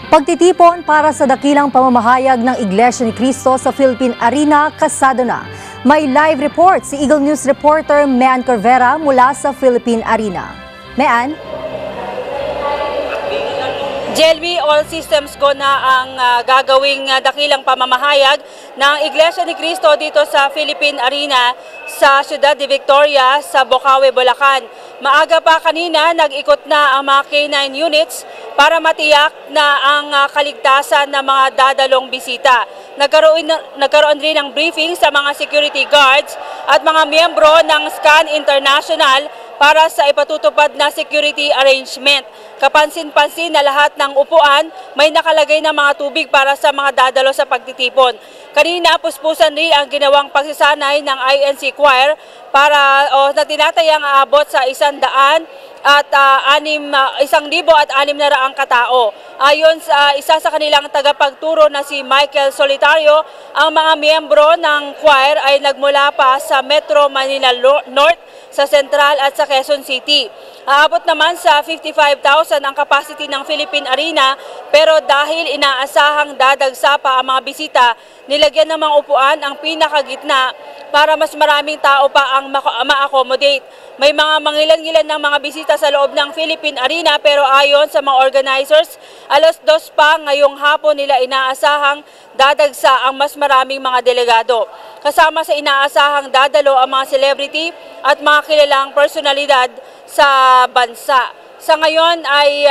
Pagtitipon para sa dakilang pamamahayag ng Iglesia ni Cristo sa Philippine Arena, kasado na. May live report si Eagle News reporter Mean Corvera mula sa Philippine Arena. Mean? Jelmy, all systems go na ang gagawing dakilang pamamahayag ng Iglesia ni Cristo dito sa Philippine Arena sa Ciudad de Victoria sa Bocaue, Bulacan. Maaga pa kanina, nag-ikot na ang mga K9 units para matiyak na ang kaligtasan ng mga dadalong bisita. Nagkaroon rin ng briefing sa mga security guards at mga miyembro ng SCAN International para sa ipatutupad na security arrangement. Kapansin-pansin na lahat ng upuan may nakalagay na mga tubig para sa mga dadalo sa pagtitipon. Kanina, puspusan rin ang ginawang pagsasanay ng INC Choir para na tinatayang aabot sa 100 at 1,600 katao. Ayon sa isa sa kanilang tagapagturo na si Michael Solitario, ang mga miyembro ng choir ay nagmula pa sa Metro Manila North, sa Central at sa Quezon City. Aabot naman sa 55,000 ang capacity ng Philippine Arena, pero dahil inaasahang dadagsa pa ang mga bisita, nilagyan ng mga upuan ang pinakagitna para mas maraming tao pa ang ma-accommodate. May mga mangilan-ngilan ng mga bisita sa loob ng Philippine Arena, pero ayon sa mga organizers, 2:00 pa ngayong hapon nila inaasahang dadagsa ang mas maraming mga delegado. Kasama sa inaasahang dadalo ang mga celebrity at mga kilalang personalidad sa bansa. Sa ngayon ay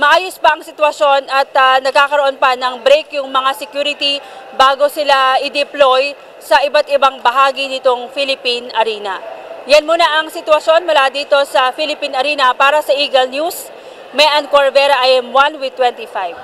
maayos pa ang sitwasyon at nagkakaroon pa ng break yung mga security bago sila i-deploy sa iba't ibang bahagi nitong Philippine Arena. Yan muna ang sitwasyon mula dito sa Philippine Arena para sa Eagle News. Mean Corvera, I am 1 with 25.